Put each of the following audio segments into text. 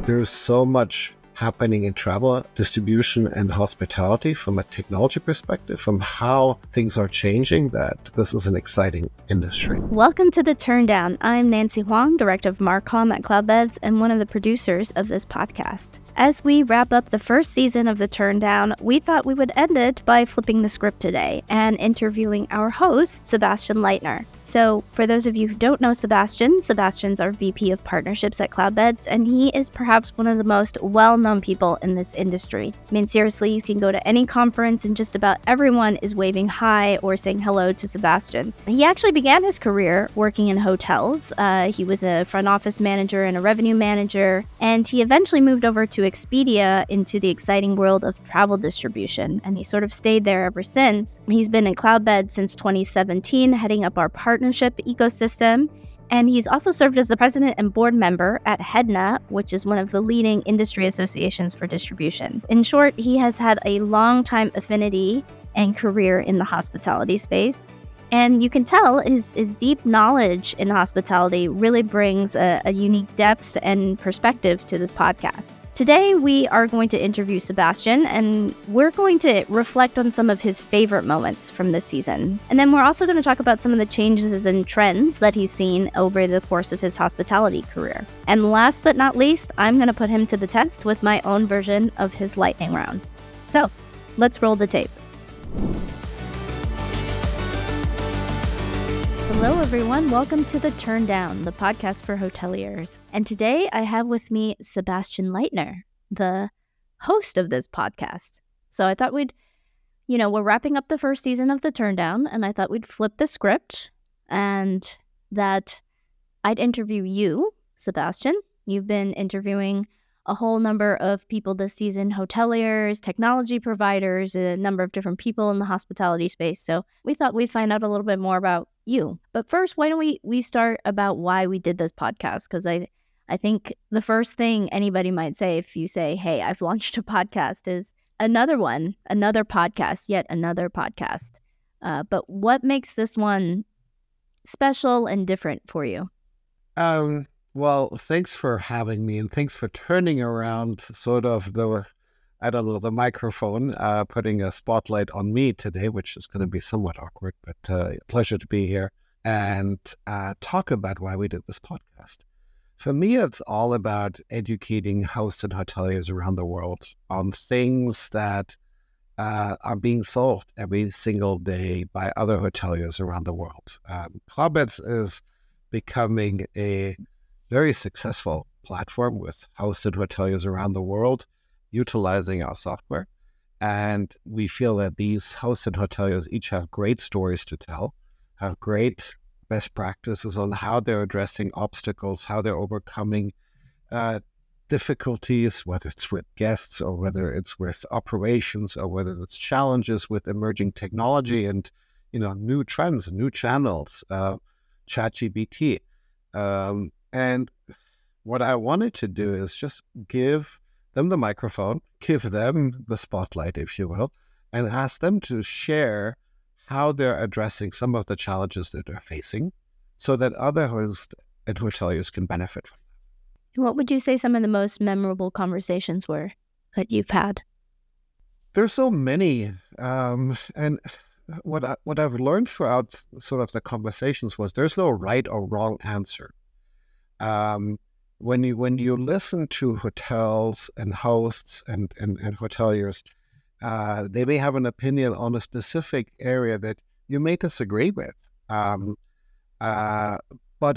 There's so much happening in travel, distribution, and hospitality from a technology perspective, from how things are changing, that this is an exciting industry. Welcome to the Turndown. I'm Nancy Huang, Director of Marcom at Cloudbeds and one of the producers of this podcast. As we wrap up the first season of the Turndown, we thought we would end it by flipping the script today and interviewing our host, Sebastien Leitner. So, for those of you who don't know Sebastien's our VP of Partnerships at Cloudbeds, and he is perhaps one of the most well-known people in this industry. I mean, seriously, you can go to any conference and just about everyone is waving hi or saying hello to Sebastien. He actually began his career working in hotels. He was a front office manager and a revenue manager, and he eventually moved over to Expedia into the exciting world of travel distribution, and he sort of stayed there ever since. He's been in Cloudbeds since 2017, heading up our partnership ecosystem, and he's also served as the president and board member at HEDNA, which is one of the leading industry associations for distribution. In short, he has had a long-time affinity and career in the hospitality space. And you can tell his deep knowledge in hospitality really brings a unique depth and perspective to this podcast. Today, we are going to interview Sebastien, and we're going to reflect on some of his favorite moments from this season. And then we're also going to talk about some of the changes and trends that he's seen over the course of his hospitality career. And last but not least, I'm going to put him to the test with my own version of his lightning round. So, let's roll the tape. Hello, everyone. Welcome to the Turndown, the podcast for hoteliers. And today I have with me Sebastien Leitner, the host of this podcast. So I thought we're wrapping up the first season of the Turndown, and I thought we'd flip the script and that I'd interview you, Sebastien. You've been interviewing a whole number of people this season, hoteliers, technology providers, a number of different people in the hospitality space. So we thought we'd find out a little bit more about you. But first, why don't we start about why we did this podcast? Because I think the first thing anybody might say if you say, hey, I've launched a podcast is another podcast, yet another podcast. But what makes this one special and different for you? Well, thanks for having me, and thanks for turning around sort of the microphone, putting a spotlight on me today, which is going to be somewhat awkward, but pleasure to be here and talk about why we did this podcast. For me, it's all about educating hosts and hoteliers around the world on things that are being solved every single day by other hoteliers around the world. Chatbots is becoming a very successful platform with hosts and hoteliers around the world utilizing our software. And we feel that these hosts and hoteliers each have great stories to tell, have great best practices on how they're addressing obstacles, how they're overcoming difficulties, whether it's with guests or whether it's with operations or whether it's challenges with emerging technology and, new trends, new channels, ChatGPT. And what I wanted to do is just give them the microphone, give them the spotlight, if you will, and ask them to share how they're addressing some of the challenges that they're facing so that other hosts and hoteliers can benefit from them. What would you say some of the most memorable conversations were that you've had? There's so many. And what I've learned throughout sort of the conversations was there's no right or wrong answer. When you listen to hotels and hosts and hoteliers, they may have an opinion on a specific area that you may disagree with, but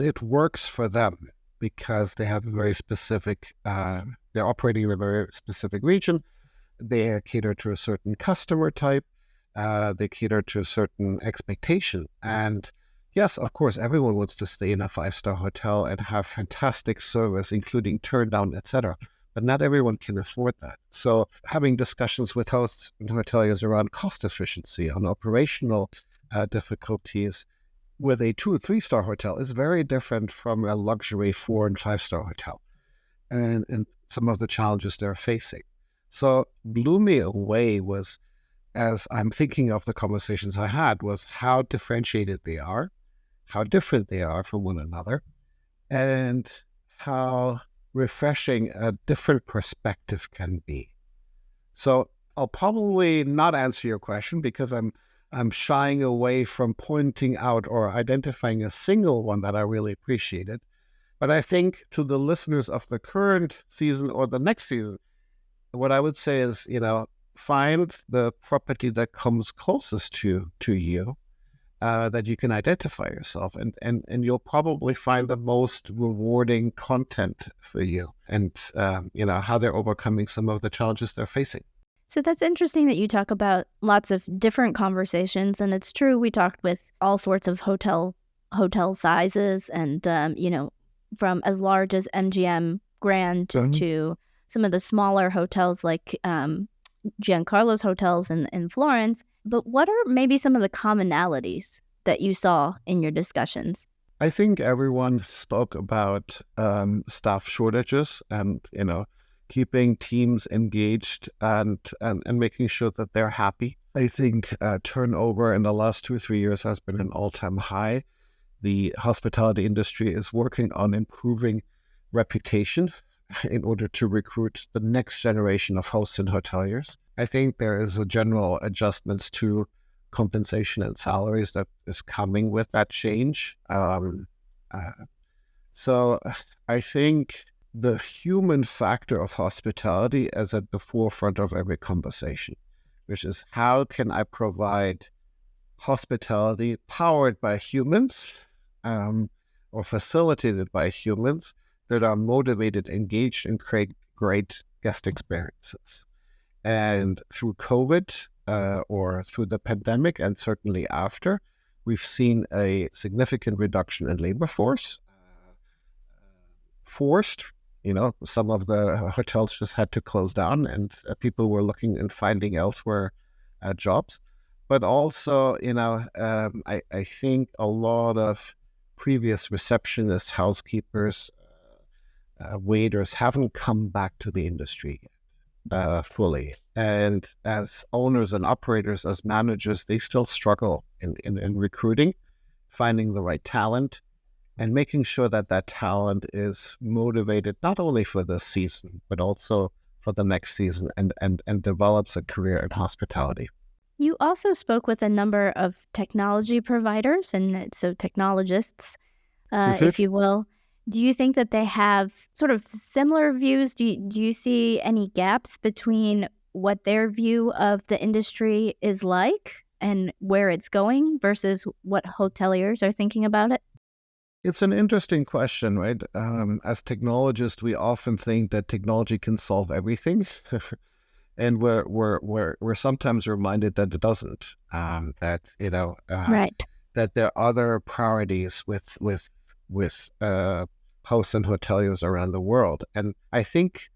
it works for them because they have a very specific, they're operating in a very specific region. They cater to a certain customer type. They cater to a certain expectation. And yes, of course, everyone wants to stay in a 5-star hotel and have fantastic service, including Turndown, etc. But not everyone can afford that. So having discussions with hosts and hoteliers around cost efficiency, on operational difficulties with a 2 or 3-star hotel is very different from a luxury 4 and 5-star hotel and some of the challenges they're facing. So blew me away was, as I'm thinking of the conversations I had, was how differentiated they are, how different they are from one another, and how refreshing a different perspective can be. So I'll probably not answer your question because I'm shying away from pointing out or identifying a single one that I really appreciated. But I think to the listeners of the current season or the next season, what I would say is, find the property that comes closest to you, that you can identify yourself, and you'll probably find the most rewarding content for you, and how they're overcoming some of the challenges they're facing. So that's interesting that you talk about lots of different conversations, and it's true we talked with all sorts of hotel sizes, and from as large as MGM Grand to some of the smaller hotels like Giancarlo's hotels in Florence. But what are maybe some of the commonalities that you saw in your discussions? I think everyone spoke about staff shortages and, keeping teams engaged and making sure that they're happy. I think turnover in the last 2 or 3 years has been an all-time high. The hospitality industry is working on improving reputation in order to recruit the next generation of hosts and hoteliers. I think there is a general adjustments to compensation and salaries that is coming with that change. So I think the human factor of hospitality is at the forefront of every conversation, which is how can I provide hospitality powered by humans or facilitated by humans that are motivated, engaged, and create great guest experiences. And through COVID or through the pandemic, and certainly after, we've seen a significant reduction in labor force. Forced, some of the hotels just had to close down, and people were looking and finding elsewhere jobs. But also, I think a lot of previous receptionists, housekeepers, waiters haven't come back to the industry yet, fully. And as owners and operators, as managers, they still struggle in recruiting, finding the right talent, and making sure that that talent is motivated not only for this season, but also for the next season and develops a career in hospitality. You also spoke with a number of technology providers, and so technologists, if you will. Do you think that they have sort of similar views? Do you see any gaps between what their view of the industry is like and where it's going versus what hoteliers are thinking about it? It's an interesting question, right? As technologists, we often think that technology can solve everything. And we're sometimes reminded that it doesn't. Right. That there are other priorities with hosts and hoteliers around the world. And I think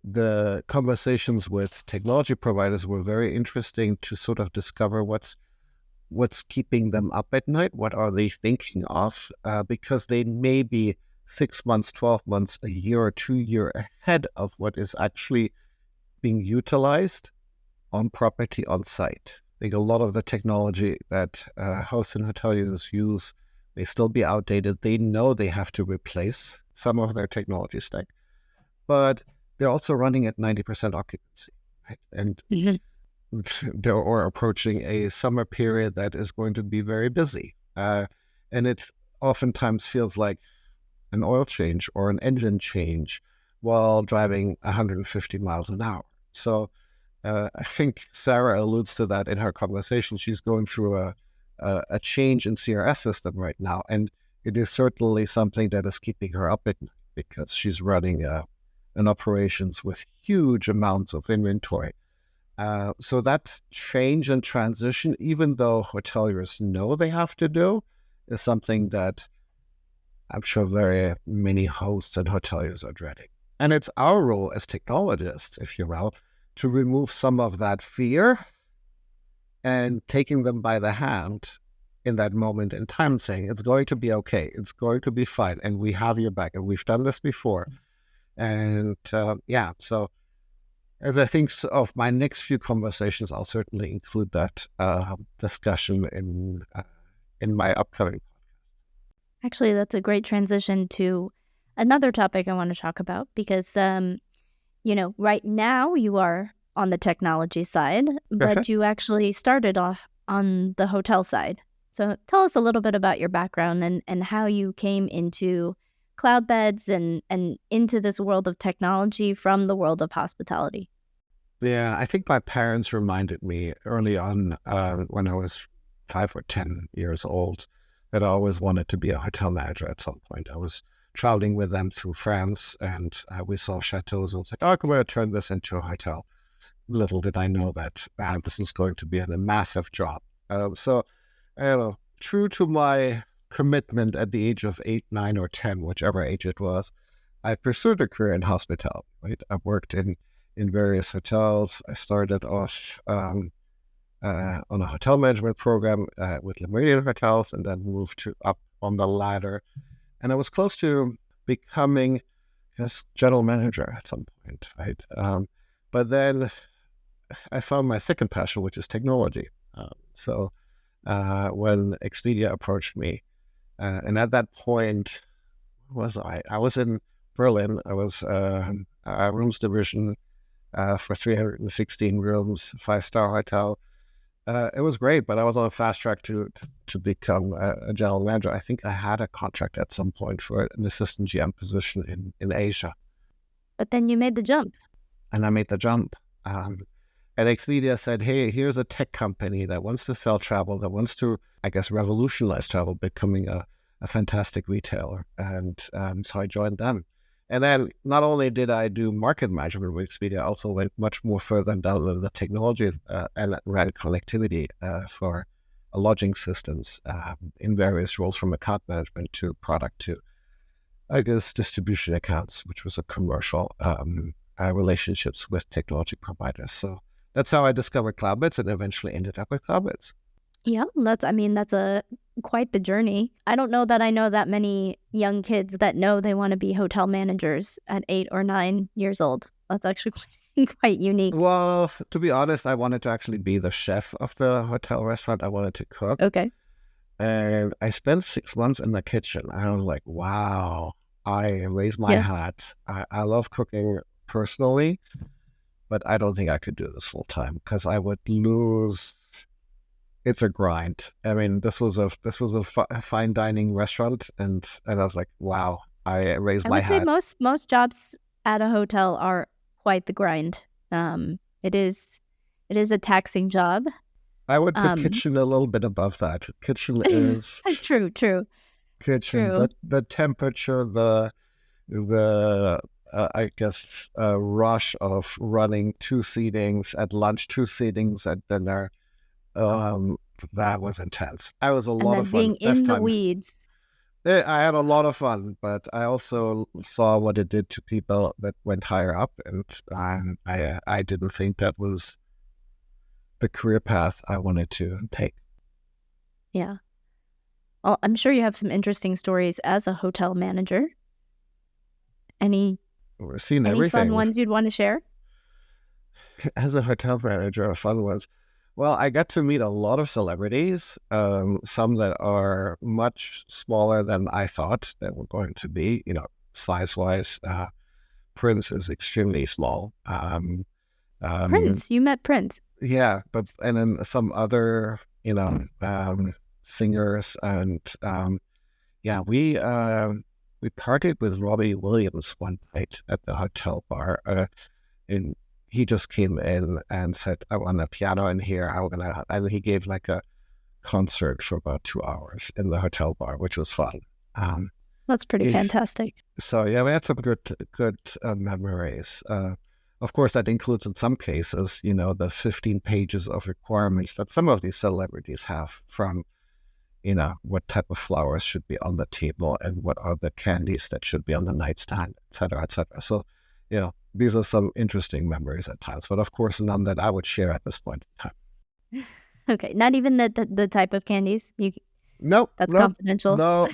the conversations with technology providers were very interesting to sort of discover what's keeping them up at night. What are they thinking of? Because they may be 6 months, 12 months, a year or 2 years ahead of what is actually being utilized on property on site. I think a lot of the technology that hosts and hoteliers use may still be outdated. They know they have to replace some of their technology stack, but they're also running at 90% occupancy, right? And they're approaching a summer period that is going to be very busy. And it oftentimes feels like an oil change or an engine change while driving 150 miles an hour. So I think Sarah alludes to that in her conversation. She's going through a change in CRS system right now, and it is certainly something that is keeping her up at night because she's running an operations with huge amounts of inventory. So that change and transition, even though hoteliers know they have to do, is something that I'm sure very many hosts and hoteliers are dreading. And it's our role as technologists, if you will, to remove some of that fear and taking them by the hand in that moment in time, saying it's going to be okay, it's going to be fine, and we have your back, and we've done this before. And so as I think of my next few conversations, I'll certainly include that discussion in my upcoming podcast. Actually, that's a great transition to another topic I want to talk about because, right now you are on the technology side, but you actually started off on the hotel side. So tell us a little bit about your background and how you came into cloud beds and into this world of technology from the world of hospitality. Yeah, I think my parents reminded me early on when I was 5 or 10 years old that I always wanted to be a hotel manager at some point. I was traveling with them through France and we saw chateaus. I was like, oh, I'm going to turn this into a hotel. Little did I know that this is going to be a massive job. So, true to my commitment at the age of 8, 9, or 10, whichever age it was, I pursued a career in hospitality. Right, I worked in various hotels. I started off on a hotel management program with Le Méridien Hotels, and then moved up on the ladder. And I was close to becoming general manager at some point, right? But then I found my second passion, which is technology. So when Expedia approached me, and at that point, I was in Berlin. I was a rooms division for 316 rooms, 5-star hotel. It was great, but I was on a fast track to become a general manager. I think I had a contract at some point for an assistant GM position in Asia. But then you made the jump. And I made the jump. And Expedia said, hey, here's a tech company that wants to sell travel, that wants to, I guess, revolutionize travel, becoming a fantastic retailer. And so I joined them. And then not only did I do market management with Expedia, I also went much more further down the technology and ran connectivity for lodging systems in various roles, from account management to product to, I guess, distribution accounts, which was a commercial relationships with technology providers. So that's how I discovered Cloudbits and eventually ended up with Cloudbits. Yeah, that's quite the journey. I don't know that I know that many young kids that know they want to be hotel managers at 8 or 9 years old. That's actually quite unique. Well, to be honest, I wanted to actually be the chef of the hotel restaurant. I wanted to cook. Okay. And I spent 6 months in the kitchen. I was like, wow, I raised my hat. I love cooking personally, but I don't think I could do this full time because I would lose. It's a grind. I mean, this was a fine dining restaurant, and I was like, wow, I raised my hat. I would say most jobs at a hotel are quite the grind. It is a taxing job. I would put kitchen a little bit above that. Kitchen is true. Kitchen, true. The temperature, the I guess rush of running 2 seatings at lunch, 2 seatings at dinner. That was intense. I was a lot of fun. Being in the weeds. I had a lot of fun, but I also saw what it did to people that went higher up, and I didn't think that was the career path I wanted to take. Yeah. Well, I'm sure you have some interesting stories as a hotel manager. Any fun ones you'd want to share? As a hotel manager, fun ones. Well, I got to meet a lot of celebrities, some that are much smaller than I thought they were going to be, size-wise. Prince is extremely small. Prince? You met Prince? Yeah, and then some other, singers. And we partied with Robbie Williams one night at the hotel bar. And he just came in and said, I want a piano in here. And he gave like a concert for about 2 hours in the hotel bar, which was fun. That's pretty fantastic. So yeah, we had some good memories. Of course, that includes in some cases, the 15 pages of requirements that some of these celebrities have from, what type of flowers should be on the table and what are the candies that should be on the nightstand, et cetera, et cetera. So, these are some interesting memories at times, but of course, none that I would share at this point in time. Okay, not even the type of candies? Nope. That's confidential? No.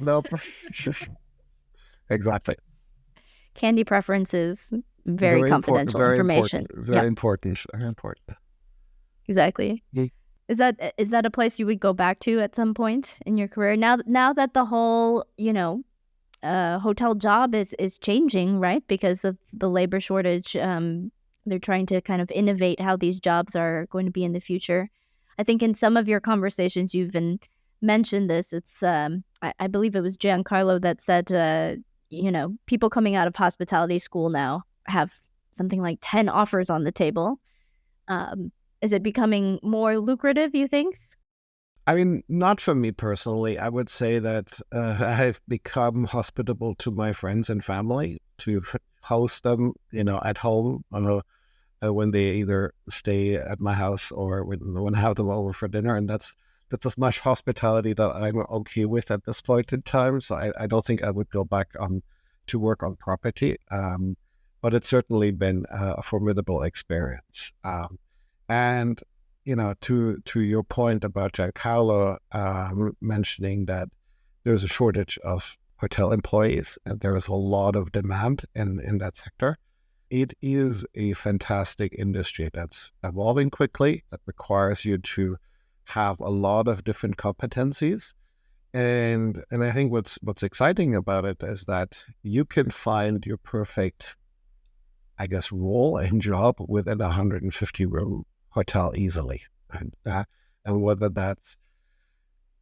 Exactly. Candy preferences, very confidential information. Very important. Exactly. Mm-hmm. Is that a place you would go back to at some point in your career? Now that the whole, hotel job is changing, right? Because of the labor shortage. They're trying to kind of innovate how these jobs are going to be in the future. I think in some of your conversations, you've mentioned this. It's I believe it was Giancarlo that said, people coming out of hospitality school now have something like 10 offers on the table. Is it becoming more lucrative, you think? I mean, not for me personally. I would say that I've become hospitable to my friends and family to host them, at home when they either stay at my house or when I have them over for dinner. And that's as much hospitality that I'm okay with at this point in time. So I don't think I would go back on to work on property. But it's certainly been a formidable experience. And to your point about Giancarlo mentioning that there's a shortage of hotel employees and there is a lot of demand in that sector. It is a fantastic industry that's evolving quickly, that requires you to have a lot of different competencies. And I think what's exciting about it is that you can find your perfect, I guess, role and job within a 150 room hotel easily. And whether that's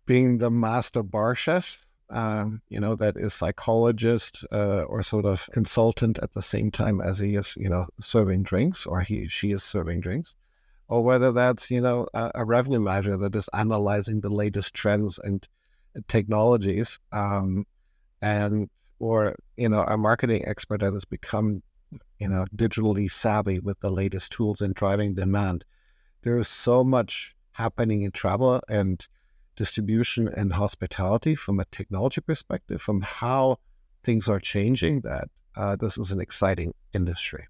being the master bar chef, that is psychologist or sort of consultant at the same time as he is, serving drinks, or she is serving drinks, or whether that's, a revenue manager that is analyzing the latest trends and technologies, or a marketing expert that has become, digitally savvy with the latest tools and driving demand. There is so much happening in travel and distribution and hospitality from a technology perspective, from how things are changing, that this is an exciting industry.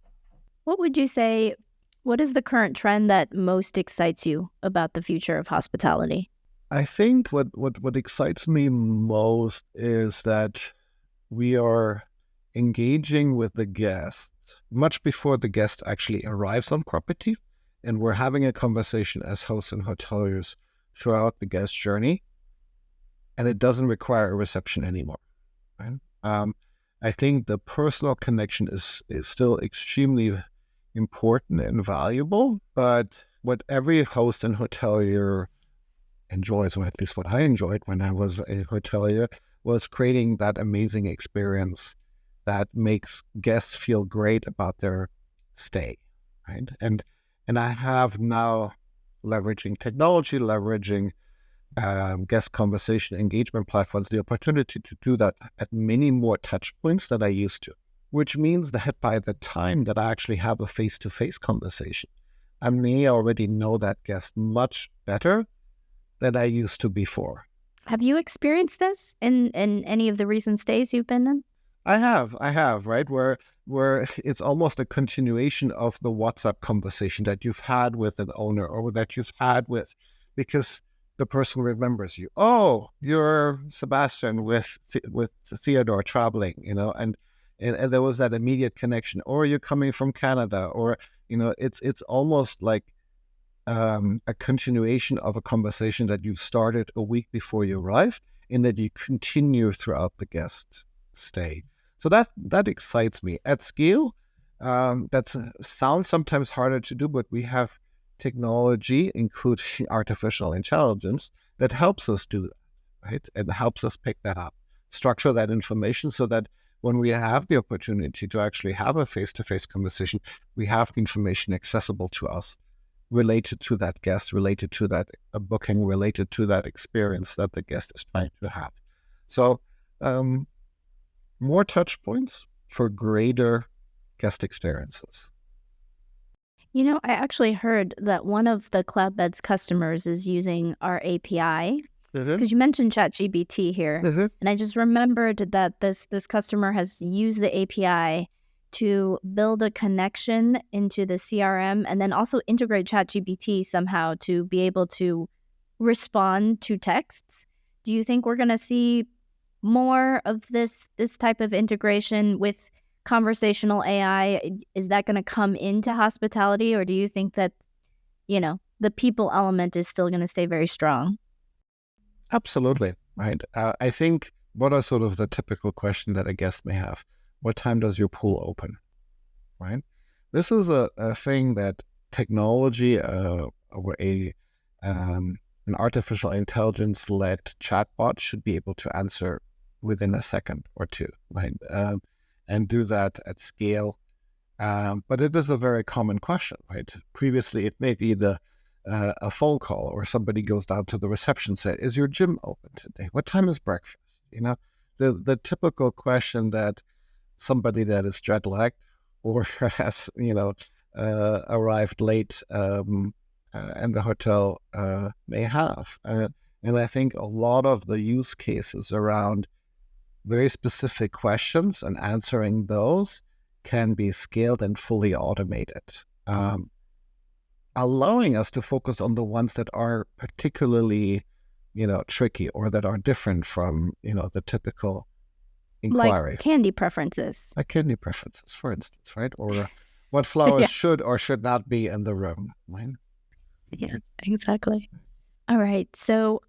What would you say, what is the current trend that most excites you about the future of hospitality? I think what excites me most is that we are engaging with the guests much before the guest actually arrives on property. And we're having a conversation as hosts and hoteliers throughout the guest journey. And it doesn't require a reception anymore. Right? I think the personal connection is still extremely important and valuable. But what every host and hotelier enjoys, or at least what I enjoyed when I was a hotelier, was creating that amazing experience that makes guests feel great about their stay. Right? And I have now, leveraging technology, leveraging guest conversation engagement platforms, the opportunity to do that at many more touch points than I used to, which means that by the time that I actually have a face-to-face conversation, I may already know that guest much better than I used to before. Have you experienced this in any of the recent stays you've been in? I have, right? Where it's almost a continuation of the WhatsApp conversation that you've had with an owner or that you've had with, because the person remembers you. Oh, you're Sebastian with Theodore traveling, and there was that immediate connection. Or you're coming from Canada, or it's almost like a continuation of a conversation that you started a week before you arrived, and that you continue throughout the guest stay. So that excites me. At scale, that sounds sometimes harder to do, but we have technology, including artificial intelligence, that helps us do that, right? And helps us pick that up, structure that information so that when we have the opportunity to actually have a face-to-face conversation, we have the information accessible to us, related to that guest, related to that booking, related to that experience that the guest is trying to have. So, more touch points for greater guest experiences. I actually heard that one of the Cloudbeds customers is using our API, because you mentioned ChatGPT here. And I just remembered that this customer has used the API to build a connection into the CRM and then also integrate ChatGPT somehow to be able to respond to texts. Do you think we're going to see more of this type of integration with conversational AI? Is that going to come into hospitality, or do you think that, the people element is still going to stay very strong? Absolutely, right. I think what are sort of the typical question that a guest may have? What time does your pool open? Right? This is a thing that technology, or an artificial intelligence-led chatbot should be able to answer within a second or two, right? And do that at scale. But it is a very common question, right? Previously, it may be a phone call, or somebody goes down to the reception, said, "Is your gym open today? What time is breakfast?" The typical question that somebody that is jet lagged or has arrived late in the hotel may have. And I think a lot of the use cases around very specific questions and answering those can be scaled and fully automated, allowing us to focus on the ones that are particularly, tricky, or that are different from, the typical inquiry. Like candy preferences. Like candy preferences, for instance, right? Or what flowers Yeah. should or should not be in the room, right? Yeah, exactly. All right. So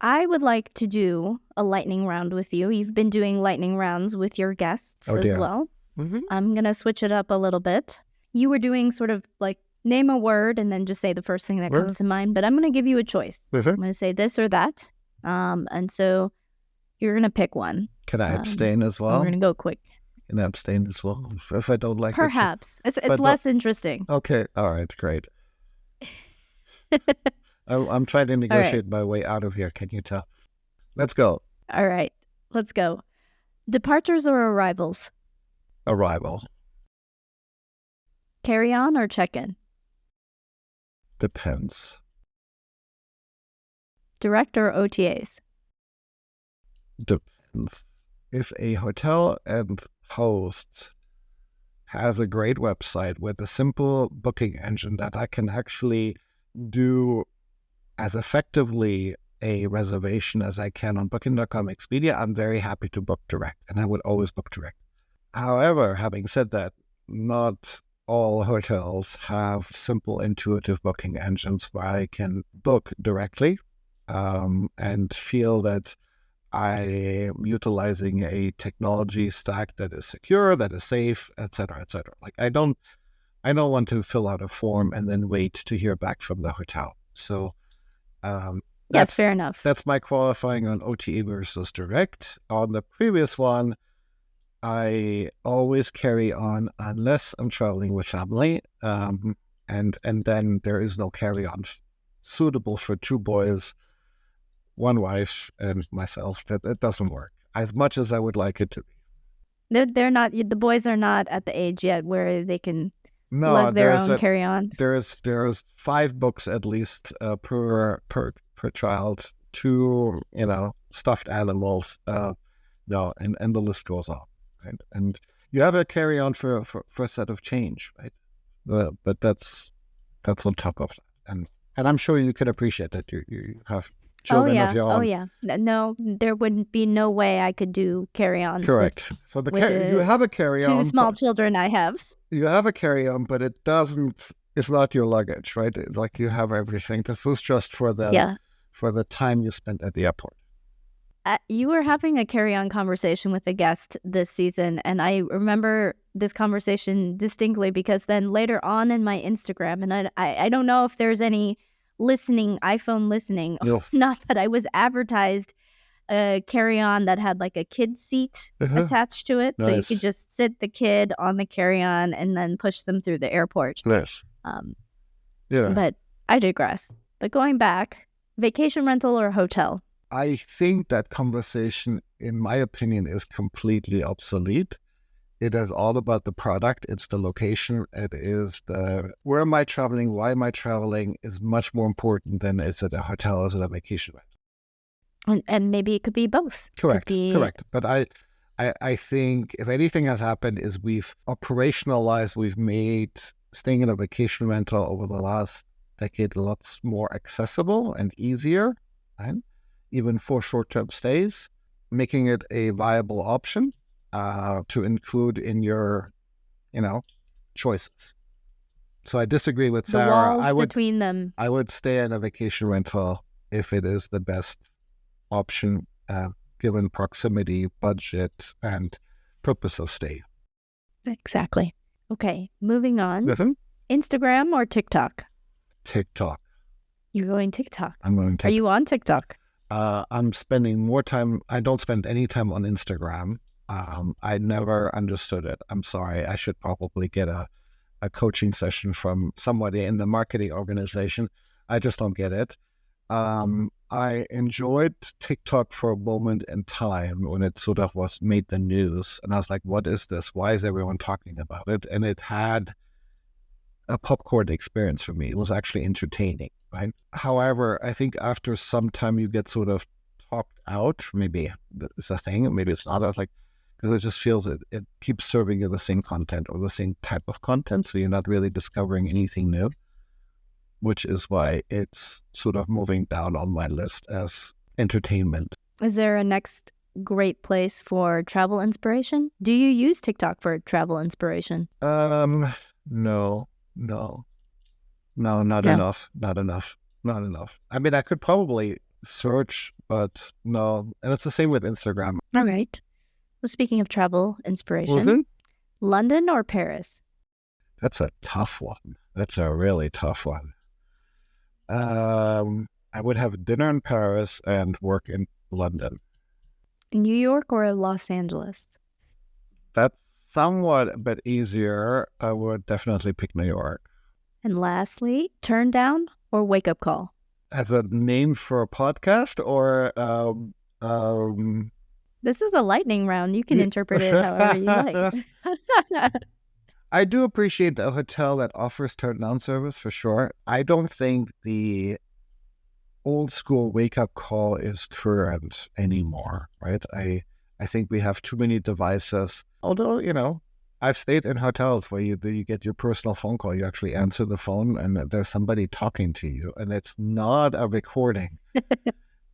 I would like to do a lightning round with you. You've been doing lightning rounds with your guests as well. Mm-hmm. I'm going to switch it up a little bit. You were doing sort of like name a word and then just say the first thing that comes to mind, but I'm going to give you a choice. Mm-hmm. I'm going to say this or that. And so you're going to pick one. Can I abstain as well? We're going to go quick. Can I abstain as well if I don't like it? Perhaps. It's less interesting. Okay. All right. Great. I'm trying to negotiate my way out of here. Can you tell? Let's go. All right. Let's go. Departures or arrivals? Arrival. Carry-on or check-in? Depends. Direct or OTAs? Depends. If a hotel and host has a great website with a simple booking engine that I can actually do as effectively a reservation as I can on Booking.com, Expedia, I'm very happy to book direct, and I would always book direct. However, having said that, not all hotels have simple, intuitive booking engines where I can book directly and feel that I am utilizing a technology stack that is secure, that is safe, etc., etc. Like I don't want to fill out a form and then wait to hear back from the hotel. So that's fair enough. That's my qualifying on OTA versus direct. On the previous one, I always carry on unless I'm traveling with family, and then there is no carry-on suitable for two boys, one wife, and myself. That doesn't work as much as I would like it to be. They're not. The boys are not at the age yet where they can lug their own carry-ons. There's 5 books at least per child. 2 stuffed animals. And the list goes on. Right? And you have a carry-on for a set of change, right? But that's on top of that. And I'm sure you can appreciate that you have children of your own. Oh yeah. No, there wouldn't be no way I could do carry-ons. Correct. So you have a carry-on. 2 small children I have. You have a carry-on, but it's not your luggage, right? Like you have everything. This was just for the time you spent at the airport. You were having a carry-on conversation with a guest this season, and I remember this conversation distinctly because then later on in my Instagram, and I don't know if there's any iPhone listening or not, but I was advertised a carry-on that had like a kid seat attached to it. Nice. So you could just sit the kid on the carry-on and then push them through the airport. Nice. But I digress. But going back, vacation rental or hotel? I think that conversation, in my opinion, is completely obsolete. It is all about the product. It's the location. It is where am I traveling? Why am I traveling? Is much more important than is it a hotel? Is it a vacation rental? And maybe it could be both. Correct. But I think if anything has happened is we've made staying in a vacation rental over the last decade lots more accessible and easier, right? Even for short-term stays, making it a viable option to include in your, choices. So I disagree with Sarah. The walls between them. I would stay in a vacation rental if it is the best option given proximity, budget, and purpose of stay. Exactly. Okay, moving on. Mhm. Instagram or TikTok? TikTok. You're going TikTok. I'm going Are TikTok. you on TikTok? I'm spending more time. I don't spend any time on Instagram. I never understood it. I'm sorry. I should probably get a coaching session from somebody in the marketing organization. I just don't get it. I enjoyed TikTok for a moment in time when it sort of was made the news. And I was like, what is this? Why is everyone talking about it? And it had a popcorn experience for me. It was actually entertaining, right? However, I think after some time you get sort of talked out. Maybe it's a thing, maybe it's not. I was like, because it just feels it keeps serving you the same content or the same type of content. So you're not really discovering anything new, which is why it's sort of moving down on my list as entertainment. Is there a next great place for travel inspiration? Do you use TikTok for travel inspiration? No, not enough. I mean, I could probably search, but no. And it's the same with Instagram. All right. Well, speaking of travel inspiration, Mhm. London or Paris? That's a tough one. That's a really tough one. I would have dinner in Paris and work in London. New York or Los Angeles? That's somewhat a bit easier. I would definitely pick New York. And lastly, Turndown or Wake Up Call? As a name for a podcast, or This is a lightning round. You can interpret it however you like. I do appreciate a hotel that offers turn-down service for sure. I don't think the old school wake-up call is current anymore, right? I think we have too many devices. Although, I've stayed in hotels where you get your personal phone call. You actually answer the phone and there's somebody talking to you, and it's not a recording.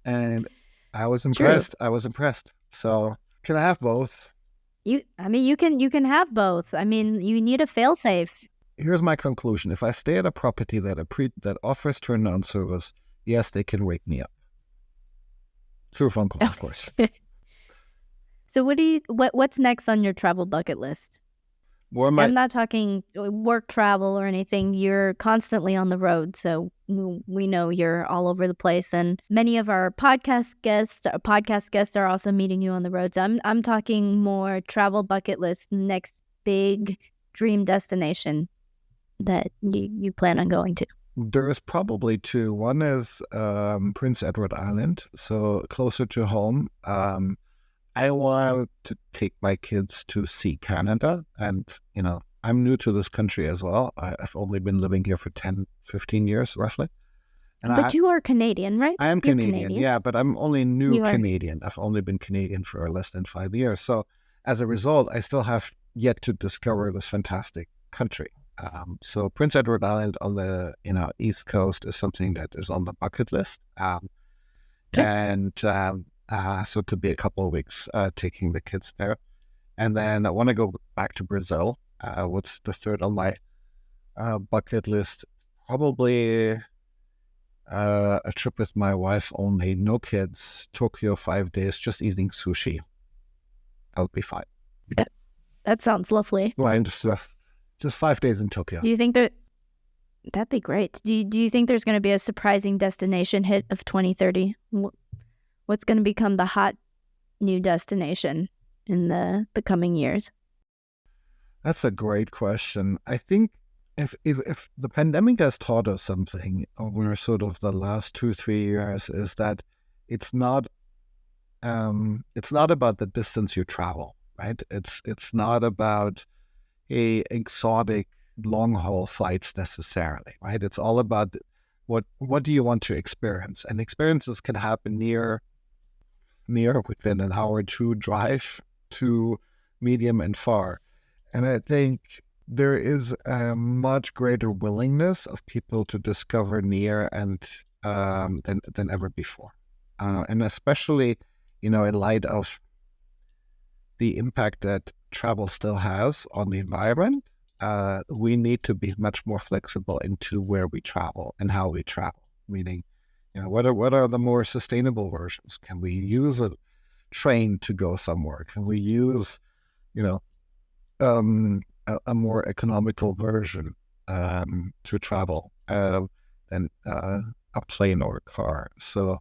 And I was impressed. So can I have both? You can have both. I mean, you need a fail-safe. Here's my conclusion. If I stay at a property that offers turn-down service, yes, they can wake me up. Through a phone call, of course. So what's next on your travel bucket list? I'm not talking work travel or anything. You're constantly on the road, so we know you're all over the place. And many of our podcast guests are also meeting you on the road. So I'm talking more travel bucket list, next big dream destination that you plan on going to. There is probably two. One is Prince Edward Island, so closer to home. I want to take my kids to see Canada. And, I'm new to this country as well. I've only been living here for 10, 15 years, roughly. But you are Canadian, right? I am Canadian, yeah, but I'm only Canadian. I've only been Canadian for less than 5 years. So as a result, I still have yet to discover this fantastic country. So Prince Edward Island on the East Coast is something that is on the bucket list. So it could be a couple of weeks taking the kids there. And then I want to go back to Brazil. What's the third on my bucket list? Probably a trip with my wife only, no kids, Tokyo 5 days, just eating sushi. I'll be fine. That sounds lovely. Well, just 5 days in Tokyo. Do you think that'd be great? Do you think there's going to be a surprising destination hit of 2030? What's going to become the hot new destination in the coming years? That's a great question. I think if the pandemic has taught us something over sort of the last 2-3 years, is that it's not about the distance you travel, right? It's not about exotic long haul flights necessarily, right? It's all about what do you want to experience, and experiences can happen near within an hour or two drive to medium and far. And I think there is a much greater willingness of people to discover near and than ever before. And especially, in light of the impact that travel still has on the environment, we need to be much more flexible into where we travel and how we travel. Meaning, what are the more sustainable versions? Can we use a train to go somewhere? Can we use, a more economical version to travel than a plane or a car? So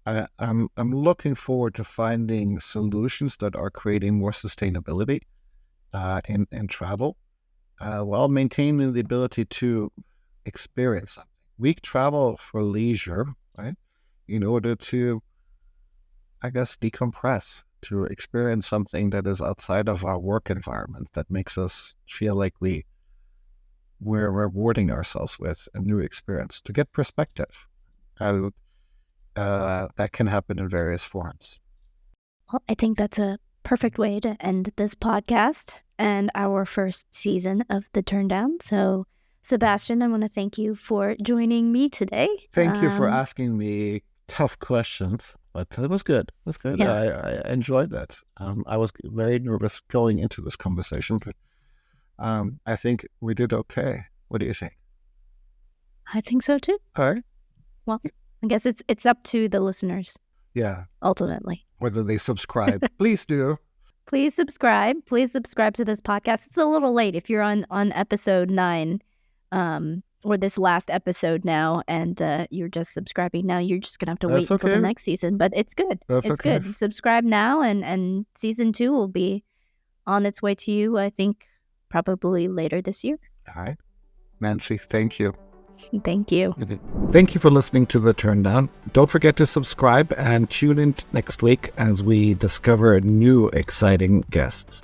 I'm looking forward to finding solutions that are creating more sustainability in travel, while maintaining the ability to experience something. We travel for leisure, right? In order to, I guess, decompress, to experience something that is outside of our work environment that makes us feel like we're rewarding ourselves with a new experience, to get perspective. And that can happen in various forms. Well, I think that's a perfect way to end this podcast and our first season of the Turndown. So, Sebastian, I want to thank you for joining me today. Thank you for asking me tough questions, but it was good. It was good. Yeah. I enjoyed that. I was very nervous going into this conversation, but I think we did okay. What do you think? I think so too. All right. Well, I guess it's up to the listeners. Yeah. Ultimately. Whether they subscribe. Please do. Please subscribe. Please subscribe to this podcast. It's a little late if you're on episode 9, or this last episode now, and you're just subscribing now. You're just going to have to wait until the next season. But it's good. It's good. Subscribe now, and season 2 will be on its way to you, I think, probably later this year. All right. Nancy, thank you. Thank you. Thank you for listening to The Turndown. Don't forget to subscribe and tune in next week as we discover new exciting guests.